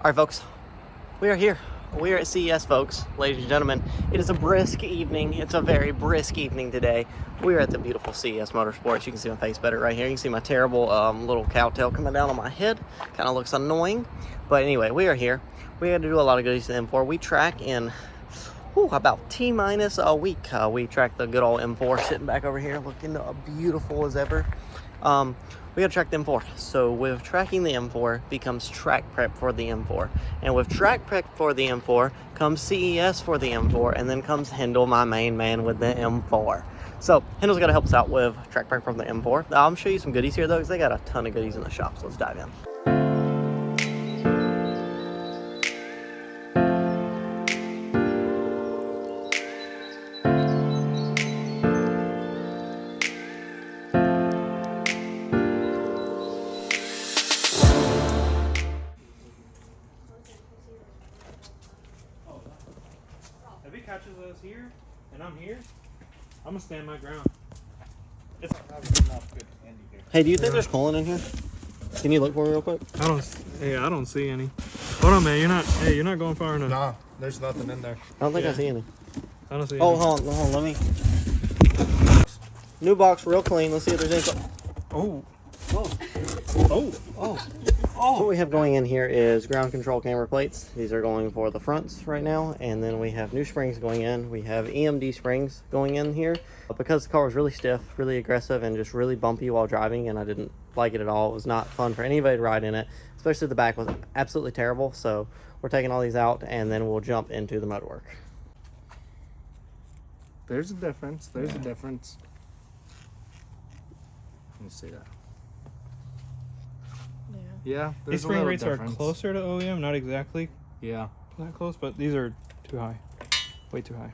Alright folks, we are here. We are at CES, folks. Ladies and gentlemen, it is a brisk evening. It's a very brisk evening today. We are at the beautiful CES Motorsports. You can see my face better right here. You can see my terrible little cowtail coming down on my head. Kind of looks annoying. But anyway, we are here. We had to do a lot of goodies to the M4. We track in about T-minus a week. We track the good old M4 sitting back over here looking beautiful as ever. We gotta track the M4. So with tracking the M4 becomes track prep for the M4. And with track prep for the M4 comes CES for the M4, and then comes Hendel, my main man, with the M4. So Hendel's gotta help us out with track prep from the M4. I'll show you some goodies here though, because they got a ton of goodies in the shop. So let's dive in. If he catches us here, and I'm here, I'm gonna stand my ground. It's not enough good candy here. Hey, do you think there's coolant in here? Can you look for me real quick? I don't see any. Hold on, man. You're not going far enough. Nah, there's nothing in there. I don't think I see any. I don't see any. Hold on, let me. New box, real clean. Let's see if there's any. Oh. What we have going in here is ground control camera plates. These are going for the fronts right now, and then we have new springs going in. We have EMD springs going in here. Because the car was really stiff, really aggressive, and just really bumpy while driving, and I didn't like it at all. It was not fun for anybody to ride in it, especially the back was absolutely terrible. So we're taking all these out, and then we'll jump into the motorwork. There's a difference. There's a difference. Let me see that. Yeah, These there's a spring little rates difference. are closer to OEM, not exactly Yeah. that close, but these are too high. Way too high.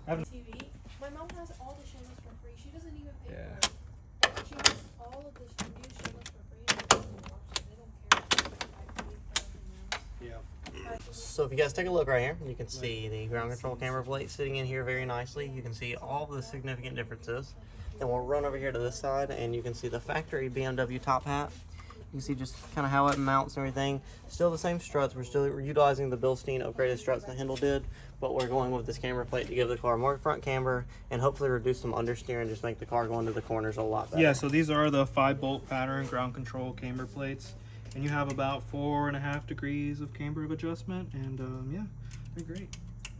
TV. My mom has all the channels for free. She doesn't even pay Yeah. for it. She has all of the new channels for free, and they don't watch it. They don't care if I pay for anything else. Yeah. So if you guys take a look right here, you can see the ground control camera plate sitting in here very nicely. You can see all the significant differences. Then we'll run over here to this side, and you can see the factory BMW top hat. You can see just kind of how it mounts and everything. Still the same struts. We're still utilizing the Bilstein upgraded struts that Hendel did, but we're going with this camera plate to give the car more front camber and hopefully reduce some understeer and just make the car go into the corners a lot better. Yeah, so these are the 5-bolt pattern ground control camber plates, and you have about 4.5 degrees of camber of adjustment, and yeah, they're great.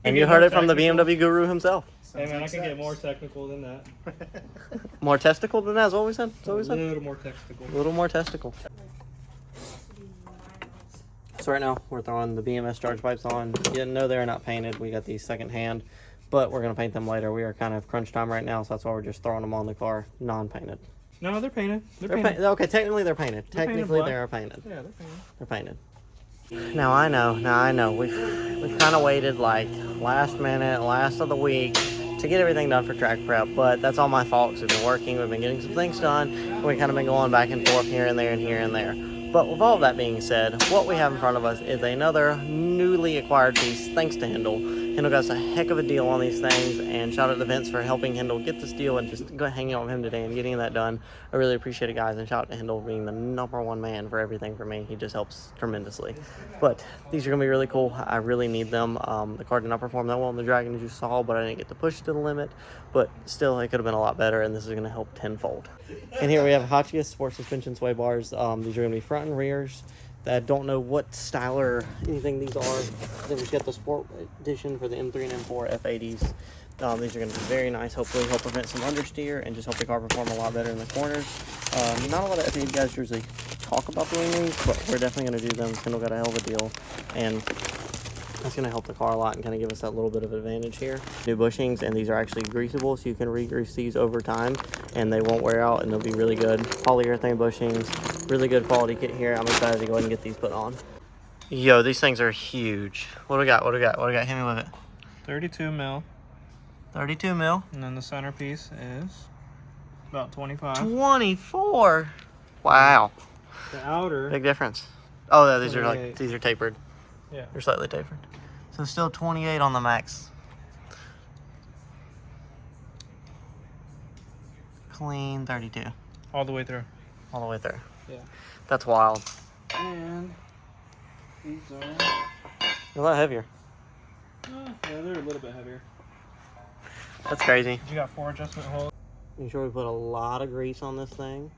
And you heard it from the BMW guru himself. Hey man, I can get more technical than that. More testicle than that is what we said? That's what we A said? little more technical. A little more testicle. So right now we're throwing the BMS charge pipes on. You didn't know they're not painted. We got these second hand, but we're gonna paint them later. We are kind of crunch time right now, so that's why we're just throwing them on the car non-painted. No, they're painted. They're painted. Okay, technically they're painted. They're painted Technically black. they are painted. Yeah, they're painted. They're painted. Now I know. We've kind of waited like last minute, last of the week to get everything done for track prep, but that's all my fault. We've been working, we've been getting some things done. We've kind of been going back and forth here and there and here and there. But with all of that being said, what we have in front of us is another newly acquired piece, thanks to Hendel. Hendel got us a heck of a deal on these things, and shout out to Vince for helping Hendel get this deal and just go hanging out with him today and getting that done. I really appreciate it, guys, and shout out to Hendel being the #1 man for everything for me. He just helps tremendously. But these are going to be really cool. I really need them. The car did not perform that well in the Dragon, as you saw, but I didn't get to push it to the limit. But still, it could have been a lot better, and this is going to help tenfold. And here we have Hotchkiss Sport Suspension Sway Bars. These are going to be front and rears. I don't know what style or anything these are. Then we've got the Sport Edition for the M3 and M4 F80s. These are going to be very nice. Hopefully help prevent some understeer and just help the car perform a lot better in the corners. Not a lot of F80 guys usually talk about doing these, but we're definitely going to do them. Kendall got a hell of a deal, and that's going to help the car a lot and kind of give us that little bit of advantage here. New bushings, and these are actually greasable, so you can re-grease these over time, and they won't wear out, and they'll be really good. Polyurethane bushings, really good quality kit here. I'm excited to go ahead and get these put on. Yo, these things are huge. What do we got? Hit me with it. 32 mil. 32 mil. And then the centerpiece is about 25. 24. Wow. The outer. Big difference. Oh, yeah, these are 28. these are tapered. Yeah. They're slightly tapered. So still 28 on the max. Clean 32. All the way through. All the way through. Yeah. That's wild. And These are, A lot heavier. yeah, they're a little bit heavier. That's crazy. You got 4 adjustment holes. Make sure we put a lot of grease on this thing.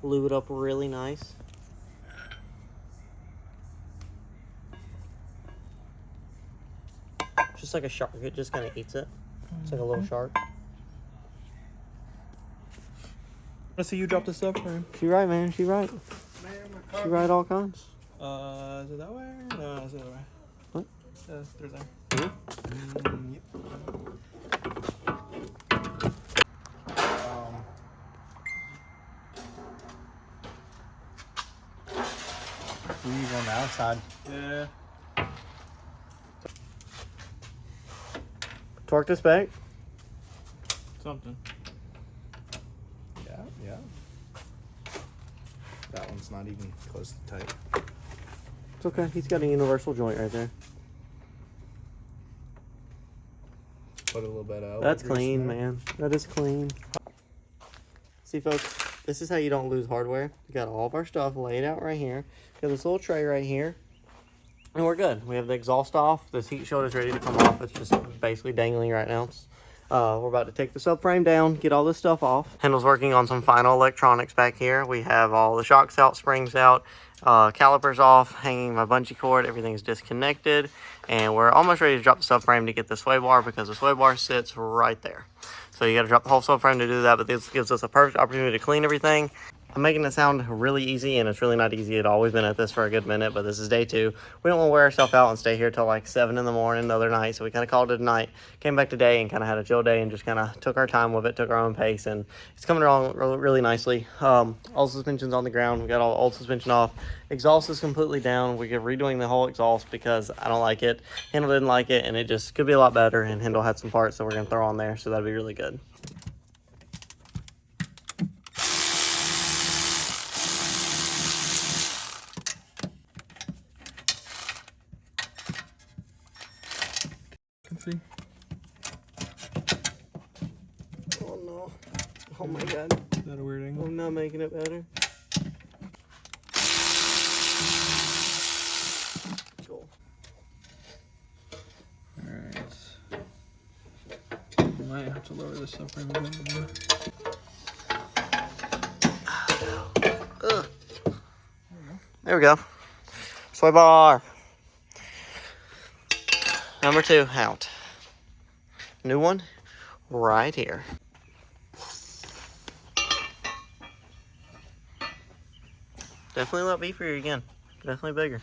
Lube it up really nice. Just like a shark, it just kind of eats it. It's like a little shark. Let's see you drop the subframe. She right, man. She right. She right all kinds. Is it that way? No, it's the other way. What? There's there. Mhm. Yep. Freeze on the outside. Yeah. Torque this back. Something. Yeah, yeah. That one's not even close to tight. It's okay. He's got a universal joint right there. Put a little bit of. That's grease in clean, there. man. That is clean. See, folks, this is how you don't lose hardware. We got all of our stuff laid out right here. Got this little tray right here. And we're good. We have the exhaust off. This heat shield is ready to come off. It's just basically dangling right now. We're about to take the subframe down, get all this stuff off. Hendel's working on some final electronics back here. We have all the shocks out, springs out, calipers off, hanging my bungee cord. Everything's disconnected. And we're almost ready to drop the subframe to get the sway bar because the sway bar sits right there. So you got to drop the whole subframe to do that, but this gives us a perfect opportunity to clean everything. I'm making it sound really easy, and it's really not easy at all. We've been at this for a good minute, but this is day 2. We don't want to wear ourselves out and stay here till like 7 in the morning the other night, so we kind of called it a night. Came back today and kind of had a chill day and just kind of took our time with it, took our own pace, and it's coming along really nicely. All the suspension's on the ground. We got all the old suspension off. Exhaust is completely down. We're redoing the whole exhaust because I don't like it. Hendel didn't like it, and it just could be a lot better, and Hendel had some parts that we're going to throw on there, so that'd be really good. See? Oh no. Oh my god. Is that a weird angle? I'm not making it better. Cool. Alright. Might have to lower this subframe a bit more. Ugh. There we go. Sway bar. Number 2 out. New one right here. Definitely a lot beefier again. Definitely bigger.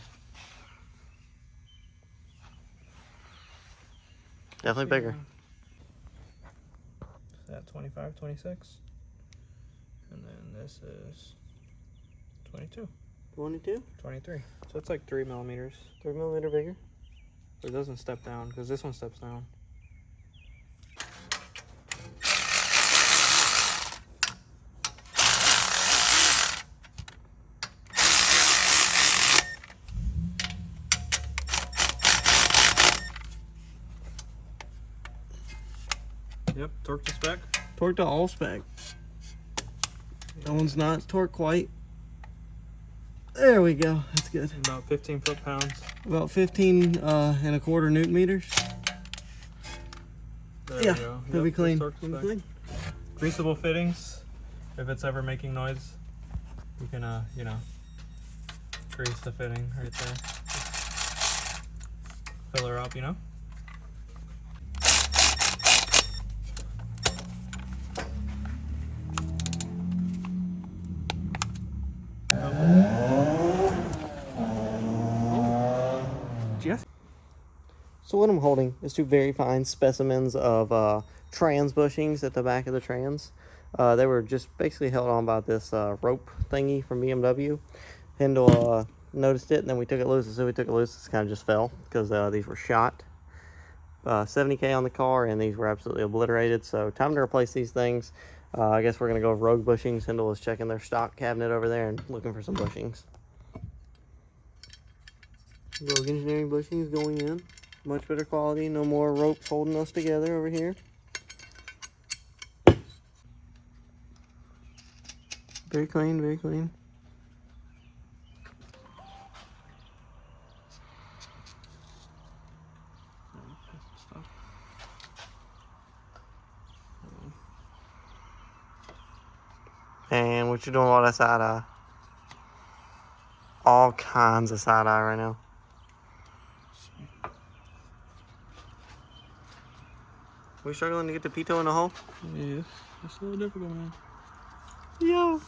Definitely bigger. Is that 25, 26? And then this is 22, 22? 23. So it's like 3 millimeters. 3 millimeter bigger. It doesn't step down because this one steps down. Yep, torque to spec. Torque to all spec. That one's not torque quite. There we go. That's good. About 15 foot-pounds. About 15 and a quarter Newton meters. There Yeah, we go. that'll be Yep, clean. torque to That'll be spec. clean. Greasable fittings. If it's ever making noise, you can, you know, grease the fitting right there. Fill her up, you know. Yes. So what I'm holding is 2 very fine specimens of trans bushings at the back of the trans. They were just basically held on by this rope thingy from BMW. Hendel noticed it, and then we took it loose. As soon as we took it loose, it kind of just fell because these were shot. 70K on the car, and these were absolutely obliterated. So time to replace these things. I guess we're going to go with Rogue bushings. Hendel is checking their stock cabinet over there and looking for some bushings. Rogue Engineering bushings going in. Much better quality. No more ropes holding us together over here. Very clean, very clean. And what you doing with all that side eye? All kinds of side eye right now. We struggling to get the Pito in the hole? Yeah, it's a little difficult, man. Yo.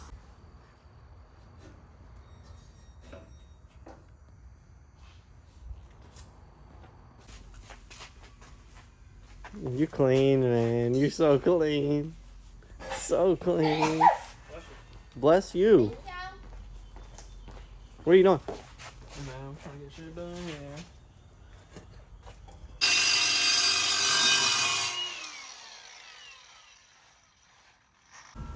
You clean, man. You so clean. So clean. Bless you. What are you doing? Man, I'm trying to get shit done, yeah.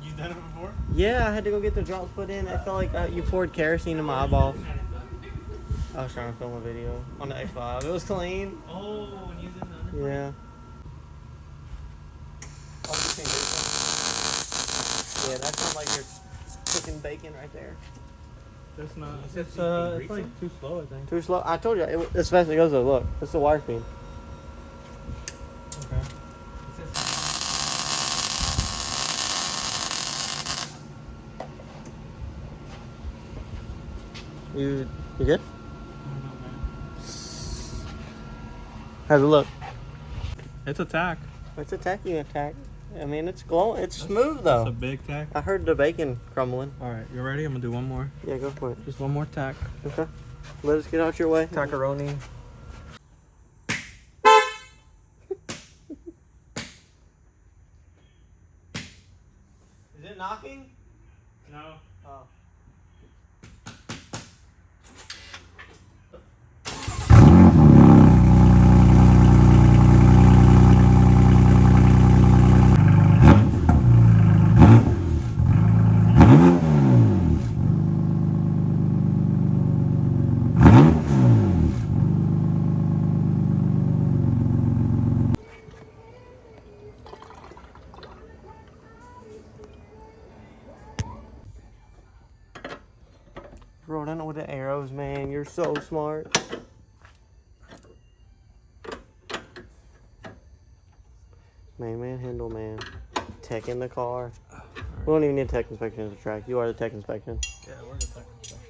You done it before? Yeah, I had to go get the drops put in. I felt like you poured kerosene in my eyeballs. I was trying to film a video on the X5. It was clean. Oh, when you did that. Yeah. Yeah, that sounds like you're cooking bacon right there. That's not. It's like too slow, I think. Too slow. I told you, as fast as it goes though. Look, it's the wire speed. Okay. You good? I don't know, man. How's it look? It's a tack. It's a tacky attack. I mean, it's glowing. It's smooth though. It's a big tack. I heard the bacon crumbling. All right, you ready? I'm gonna do one more. Yeah, go for it. Just one more tack. Okay. Let us get out your way. Tackaroni. Is it knocking? No. Oh. Rolling with the arrows, man. You're so smart. Man, Hendel, man. Tech in the car. We don't even need tech inspection at the track. You are the tech inspection. Yeah, we're the tech inspection.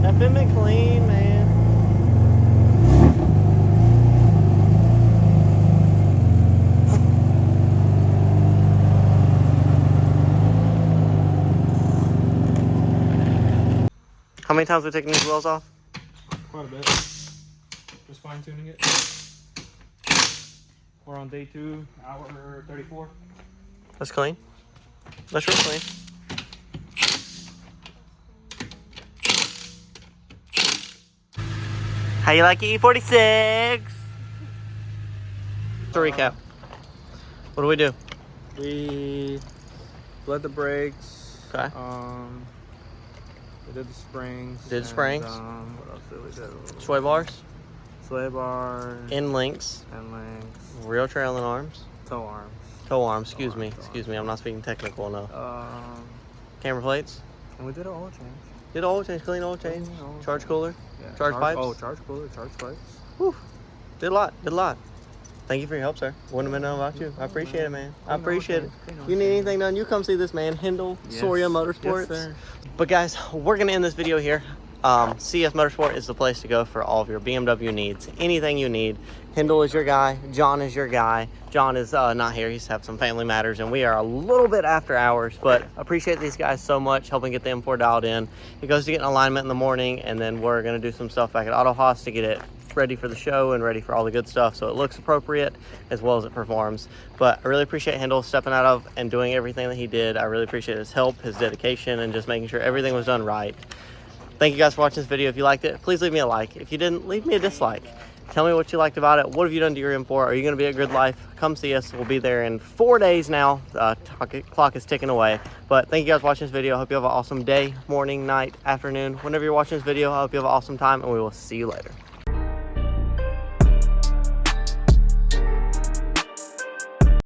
That been clean, man. How many times have we taken these wheels off? Quite a bit. Just fine tuning it. We're on day 2, hour 34. That's clean. That's real clean. How you like your E46? To recap, what do we do? We bled the brakes. Okay. We did the springs. Did springs. What else did we do? Sway bars, Sway bar. end links, And links. rear trailing arms, Toe arms. toe arms. Excuse Toe me. arms. Excuse me. I'm not speaking technical enough. Camera plates. And we did an oil change. Did oil change, clean oil change, Clean oil charge change. cooler. Yeah. Charge pipes? Oh, charge cooler, charge pipes. Whew. Did a lot. Did a lot. Thank you for your help, sir. Wouldn't have known about you. I appreciate it, man. I appreciate it. You need anything done, you come see this man, Hendel, Soria Motorsports. Yes, sir. But guys, we're gonna end this video here. CES Motorsport is the place to go for all of your BMW needs. Anything you need. Hendel is your guy. John is your guy. John is not here. He's have some family matters, and we are a little bit after hours, but appreciate these guys so much, helping get the M4 dialed in. He goes to get an alignment in the morning, and then we're gonna do some stuff back at Auto Haas to get it ready for the show and ready for all the good stuff, so it looks appropriate as well as it performs. But I really appreciate Hendel stepping out of and doing everything that he did. I really appreciate his help, his dedication, and just making sure everything was done right. Thank you guys for watching this video. If you liked it, please leave me a like. If you didn't, leave me a dislike. Tell me what you liked about it. What have you done to your M4? Are you going to be a good life? Come see us. We'll be there in 4 days now. Clock is ticking away. But thank you guys for watching this video. I hope you have an awesome day, morning, night, afternoon. Whenever you're watching this video, I hope you have an awesome time, and we will see you later.